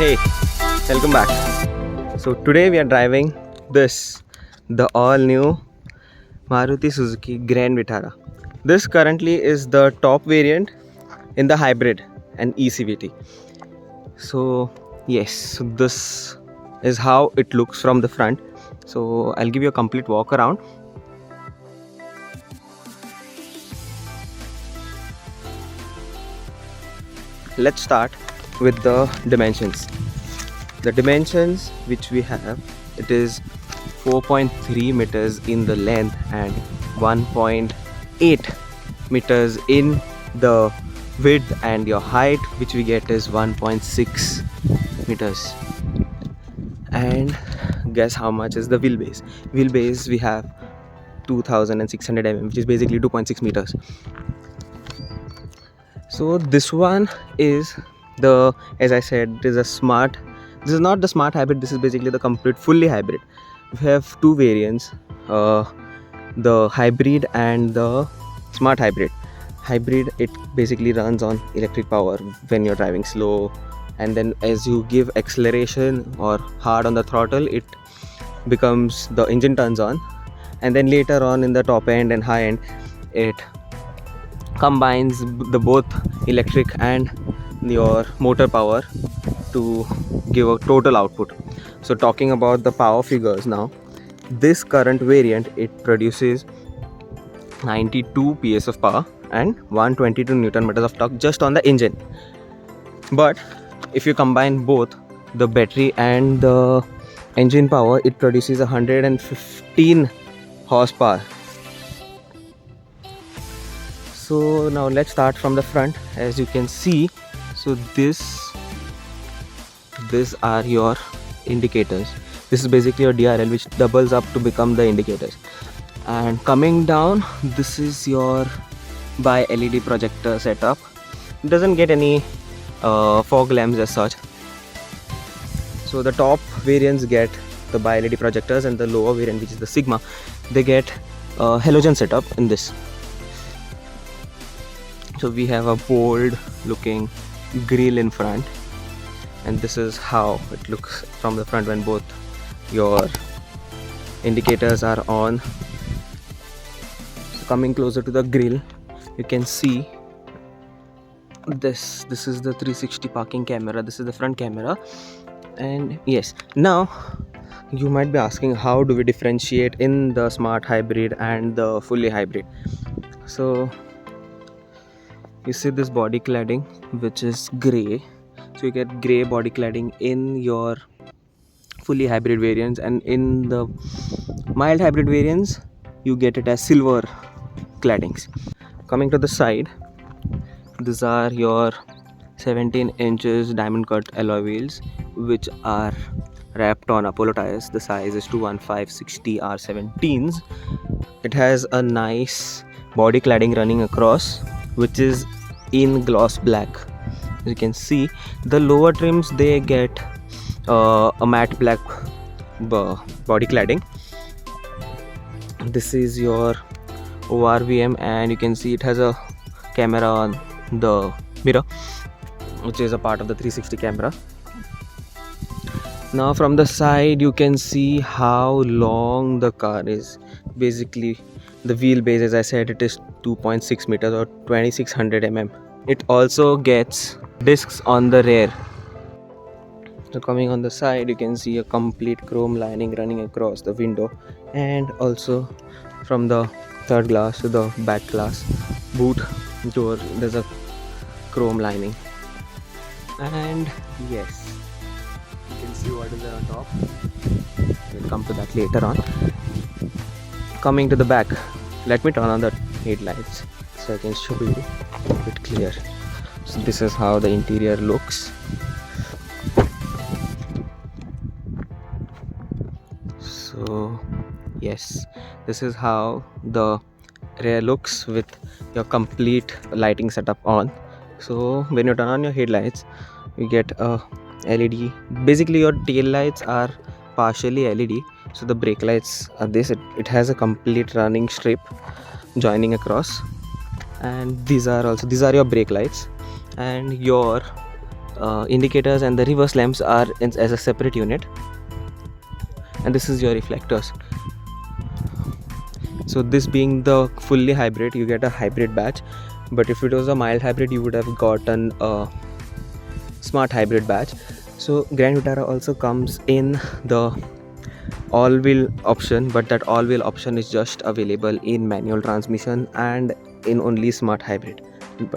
Hey, welcome back. So today we are driving the all new Maruti Suzuki Grand Vitara. This currently is the top variant in the hybrid and ECVT. So yes, so this is how it looks from the front. So I'll give you a complete walk around. Let's start with the dimensions. The dimensions which we have, it is 4.3 meters in the length and 1.8 meters in the width, and your height which we get is 1.6 meters. And guess how much is the wheelbase? Wheelbase we have 2600 mm, which is basically 2.6 meters. So this one is the, as I said, it is a smart, this is not the smart hybrid, this is basically the complete fully hybrid. We have two variants, the hybrid and the smart hybrid. Hybrid, it basically runs on electric power when you're driving slow, and then as you give acceleration or hard on the throttle, it becomes, the engine turns on, and then later on in the top end and high end, it combines the both electric and your motor power to give a total output. So talking about the power figures now, this current variant, it produces 92 PS of power and 122 Newton meters of torque just on the engine. But if you combine both the battery and the engine power, it produces 115 horsepower. So now let's start from the front. As you can see, so these are your indicators. This is basically your DRL, which doubles up to become the indicators. And coming down, this is your bi LED projector setup. It doesn't get any fog lamps as such. So the top variants get the bi LED projectors, and the lower variant, which is the Sigma, they get halogen setup in this. So we have a bold looking grille in front, and this is how it looks from the front when both your indicators are on. So coming closer to the grille, you can see this is the 360 parking camera. This is the front camera. And yes, now you might be asking, how do we differentiate in the smart hybrid and the fully hybrid? So you see this body cladding, which is grey. So you get grey body cladding in your fully hybrid variants, and in the mild hybrid variants you get it as silver claddings. Coming to the side, these are your 17 inches diamond cut alloy wheels, which are wrapped on Apollo tires. The size is 215/60 R17s. It has a nice body cladding running across, which is in gloss black. As you can see, the lower trims, they get a matte black body cladding. This is your ORVM, and you can see it has a camera on the mirror, which is a part of the 360 camera. Now from the side, you can see how long the car is. Basically the wheelbase, as I said, it is 2.6 meters or 2600 mm. It also gets discs on the rear. So coming on the side, you can see a complete chrome lining running across the window, and also from the third glass to the back glass boot door, there's a chrome lining. And yes, you can see what is there on top. We'll come to that later on. Coming to the back, let me turn on the headlights so I can show you a bit clear. So this is how the interior looks. So yes, this is how the rear looks with your complete lighting setup on. So when you turn on your headlights, you get a LED. Basically your tail lights are partially LED, so the brake lights are this. It has a complete running strip joining across, and these are your brake lights, and your indicators and the reverse lamps are as a separate unit, and this is your reflectors. So this being the fully hybrid, you get a hybrid badge, but if it was a mild hybrid, you would have gotten a smart hybrid badge. So Grand Vitara also comes in the all-wheel option, but that all-wheel option is just available in manual transmission and in only smart hybrid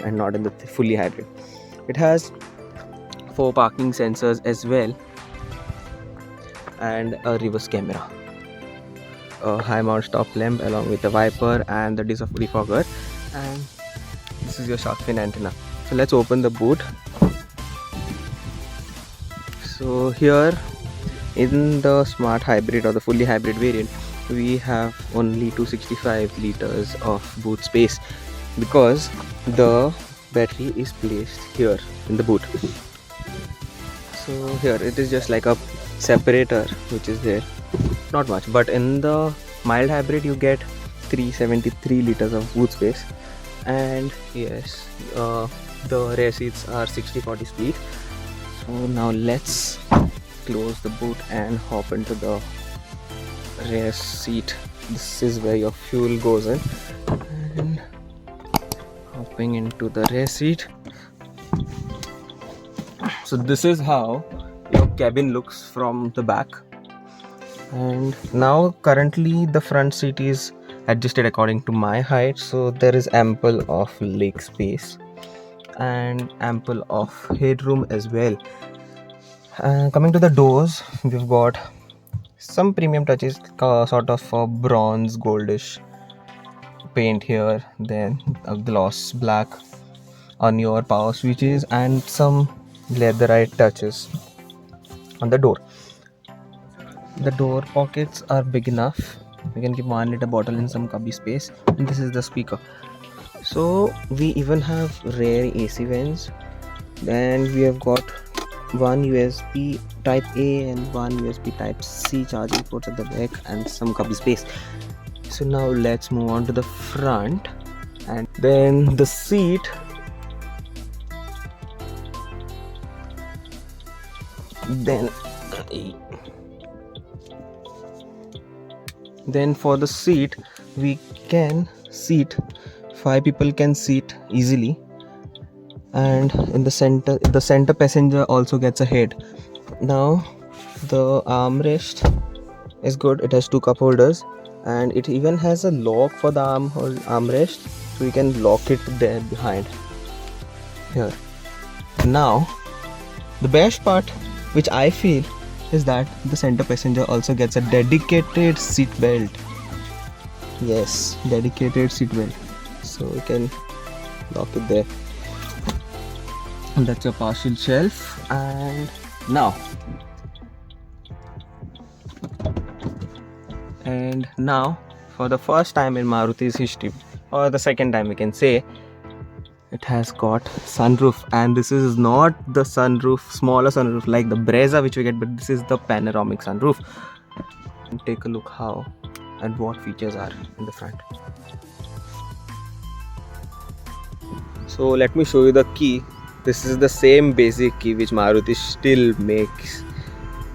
and not in the fully hybrid. It has 4 parking sensors as well and a reverse camera, a high mount stop lamp along with a wiper and the defogger, and this is your shark fin antenna. So let's open the boot. So here in the smart hybrid or the fully hybrid variant, we have only 265 liters of boot space because the battery is placed here in the boot. So here it is just like a separator which is there, not much. But in the mild hybrid you get 373 liters of boot space, and yes, the rear seats are 60/40 split. So now let's close the boot and hop into the rear seat. This is where your fuel goes in, and hopping into the rear seat. So this is how your cabin looks from the back, and now currently the front seat is adjusted according to my height, so there is ample of leg space and ample of headroom as well. Coming to the doors, we've got some premium touches, sort of a bronze goldish paint here, then a gloss black on your power switches, and some leatherite touches on the door. The door pockets are big enough. You can keep 1 liter bottle in some cubby space, and this is the speaker. So we even have rear AC vents. Then we have got one USB type A and one USB type C charging ports at the back and some cubby space. So now let's move on to the front, and then the seat. Then for the seat, we can seat 5 people can seat easily, and in the center passenger also gets a head. Now the armrest is good. It has 2 cup holders, and it even has a lock for the armrest, so you can lock it there behind here. Now the best part, which I feel, is that the center passenger also gets a dedicated seat belt. Yes, dedicated seat belt, so you can lock it there. And that's your partial shelf. And now for the first time in Maruti's history, or the second time we can say, it has got sunroof. And this is not the sunroof, smaller sunroof like the Brezza which we get, but this is the panoramic sunroof. And take a look how and what features are in the front. So let me show you the key. This is the same basic key which Maruti still makes.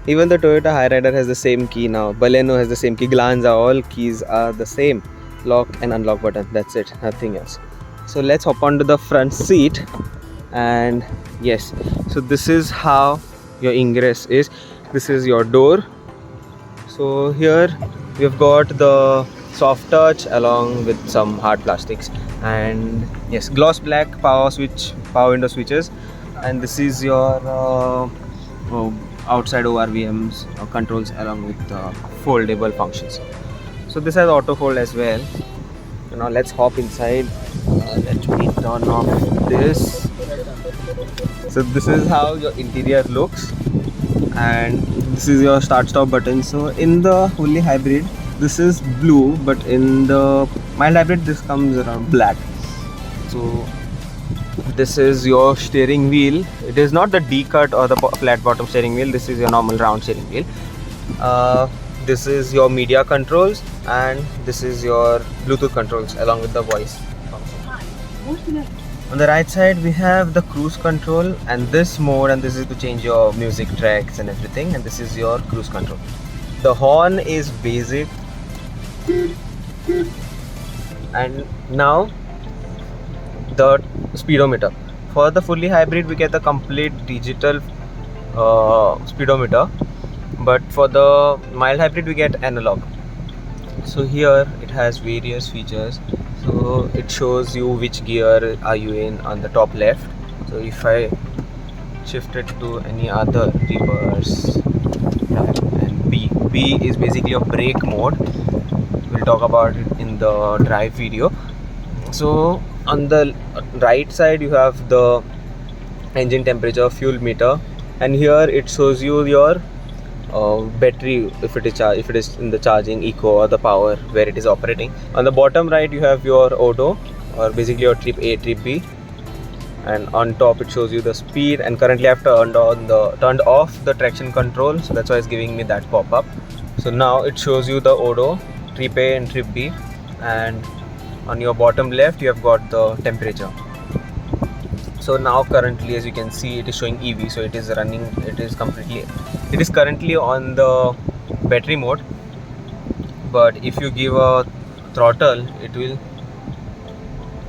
Even the Toyota Hyryder has the same key now. Baleno has the same key. Glanza, all keys are the same. Lock and unlock button. That's it. Nothing else. So let's hop onto the front seat. And yes, so this is how your ingress is. This is your door. So here we've got the soft touch along with some hard plastics, and yes, gloss black power window switches. And this is your outside ORVMs controls along with foldable functions. So this has auto fold as well. So now let's hop inside. Let me turn off this. So this is how your interior looks, and this is your start stop button. So in the fully hybrid this is blue, but in the mild hybrid this comes around black. So this is your steering wheel. It is not the D-cut or the flat bottom steering wheel. This is your normal round steering wheel. This is your media controls, and this is your Bluetooth controls along with the voice function. On the right side we have the cruise control and this mode, and this is to change your music tracks and everything, and this is your cruise control. The horn is basic. And now the speedometer. For the fully hybrid we get the complete digital speedometer, but for the mild hybrid we get analog. So here it has various features. So it shows you which gear are you in on the top left. So if I shift it to any other, reverse, and B is basically a brake mode. We'll talk about it in the drive video. So on the right side you have the engine temperature, fuel meter, and here it shows you your battery, if it is in the charging, eco, or the power where it is operating. On the bottom right you have your auto, or basically your trip A, trip B, and on top it shows you the speed. And currently I've turned off the traction control, so that's why it's giving me that pop-up. So now it shows you the auto, trip A and trip B, and on your bottom left you have got the temperature. So now currently, as you can see, it is showing EV, so it is running, it is currently on the battery mode, but if you give a throttle it will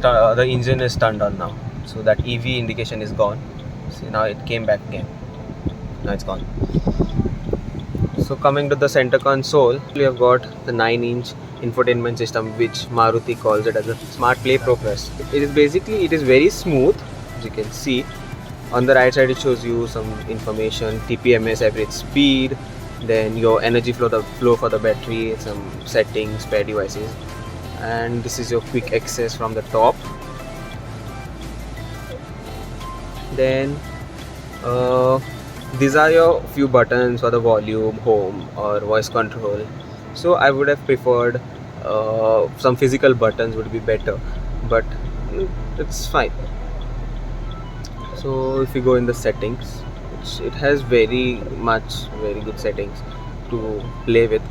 the engine is turned on now, so that EV indication is gone. See, now it came back again, now it's gone. So coming to the center console, we have got the 9-inch infotainment system, which Maruti calls it as a Smart Play Pro Plus. It is very smooth. As you can see, on the right side it shows you some information, TPMS, average speed, then your energy flow for the battery, some settings, spare devices, and this is your quick access from the top. Then these are your few buttons for the volume, home, or voice control. So I would have preferred some physical buttons would be better, but it's fine. So if you go in the settings, it has very good settings to play with.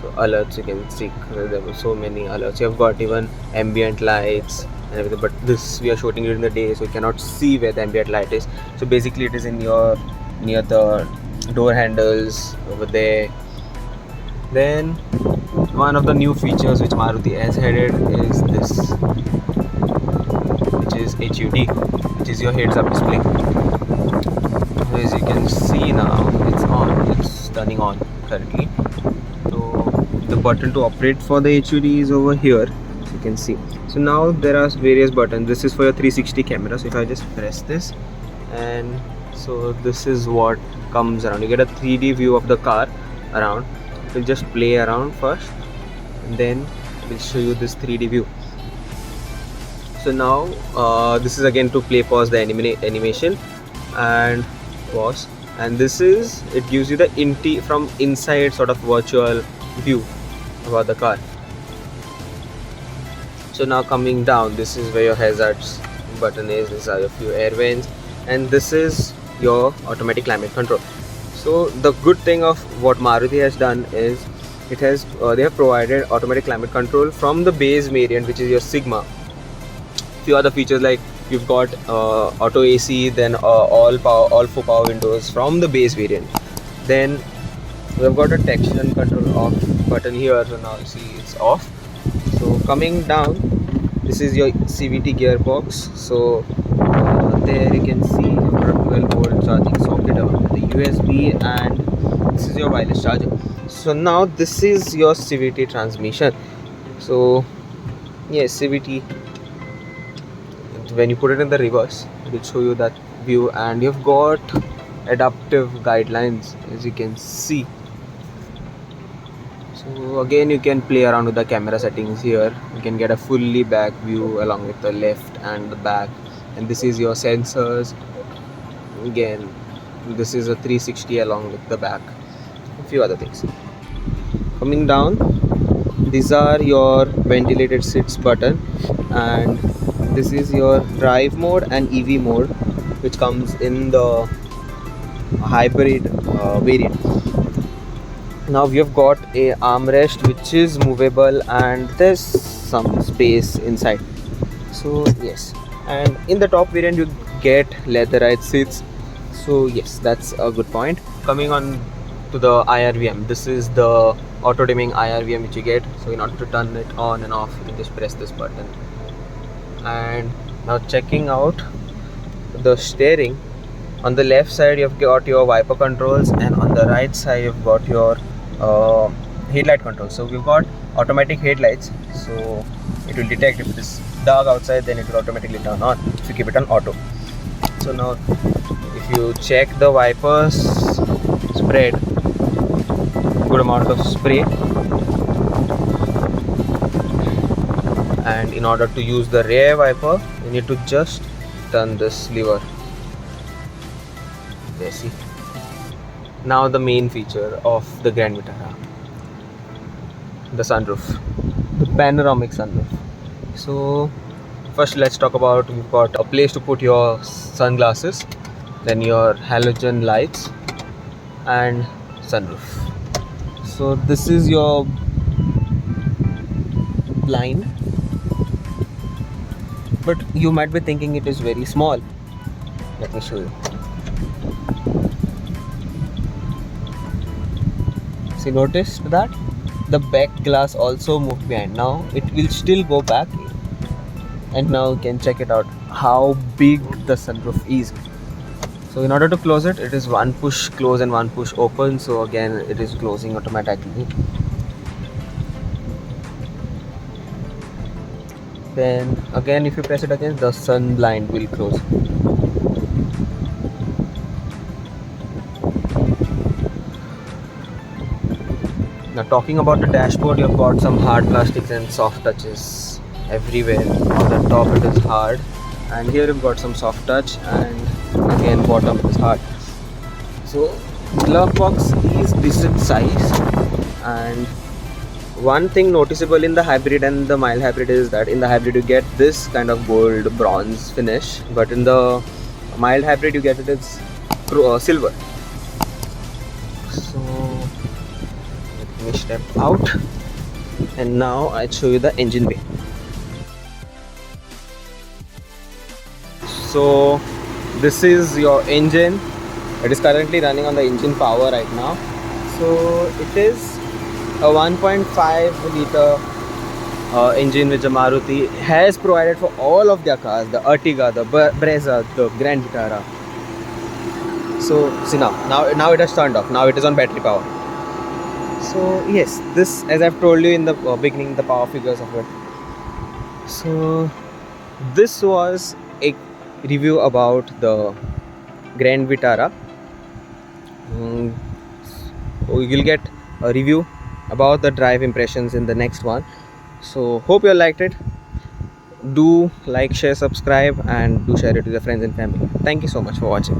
So alerts, you can see there were so many alerts. You have got even ambient lights and everything, but this we are shooting during the day, so you cannot see where the ambient light is. So basically it is in your near the door handles over there. Then one of the new features which Maruti has added is this, which is HUD, which is your heads up display. As you can see now, it's turning on currently. So the button to operate for the HUD is over here, as you can see. So now there are various buttons. This is for your 360 camera. So if I just press this, and so this is what comes around. You get a 3D view of the car around. We'll just play around first, and then we'll show you this 3D view. So now this is again to play, pause the animation, and pause. And this is, it gives you the from inside sort of virtual view about the car. So now coming down, this is where your hazards button is. These are your few air vents, and this is your automatic climate control. So the good thing of what Maruti has done is they have provided automatic climate control from the base variant, which is your Sigma. Few other features like you've got auto AC, then all 4 power windows from the base variant. Then we've got a traction control off button here. So now you see it's off. So coming down, this is your CVT gearbox. So there you can see you've got a 12-volt charging socket with the USB, and this is your wireless charger. So now this is your CVT transmission. So yes, CVT, when you put it in the reverse, it will show you that view, and you've got adaptive guidelines, as you can see. So again, you can play around with the camera settings here. You can get a fully back view along with the left and the back, and this is your sensors. Again, this is a 360 along with the back, a few other things. Coming down, these are your ventilated seats button, and this is your drive mode and EV mode, which comes in the hybrid variant. Now we have got a armrest which is movable, and there's some space inside. So yes, and in the top variant you get leatherite seats. So yes, that's a good point. Coming on to the IRVM, this is the auto dimming IRVM which you get. So in order to turn it on and off, you can just press this button. And now checking out the steering, on the left side you've got your wiper controls, and on the right side you've got your headlight controls. So we've got automatic headlights, so it will detect if it is dark outside, then it will automatically turn on if you keep it on auto. So now if you check the wipers spread, good amount of spray, and in order to use the rear wiper you need to just turn this lever. There, see. Now the main feature of the Grand Vitara, the sunroof, the panoramic sunroof. So first let's talk about, we've got a place to put your sunglasses, then your halogen lights and sunroof. So this is your blind, but you might be thinking it is very small. Let me show you. See, noticed that the back glass also moved behind. Now it will still go back, and now you can check it out how big the sunroof is. So in order to close it, it is one push close and one push open. So again, it is closing automatically. Then again, if you press it again, the sun blind will close. Now talking about the dashboard, you've got some hard plastics and soft touches everywhere. On the top it is hard, and here you've got some soft touch, and again bottom it is hard. So glove box is decent size, and one thing noticeable in the hybrid and the mild hybrid is that in the hybrid you get this kind of gold bronze finish, but in the mild hybrid you get it as silver. So let me step out, and now I'll show you the engine bay. So this is your engine. It is currently running on the engine power right now. So it is a 1.5 liter engine which the Maruti has provided for all of their cars, the Ertiga, the Brezza, the Grand Vitara. So see, now it has turned off. Now it is on battery power. So yes, this, as I've told you in the beginning, the power figures of it. So this was a review about the Grand Vitara. We will get a review about the drive impressions in the next one. So hope you liked it. Do like, share, subscribe, and do share it with your friends and family. Thank you so much for watching.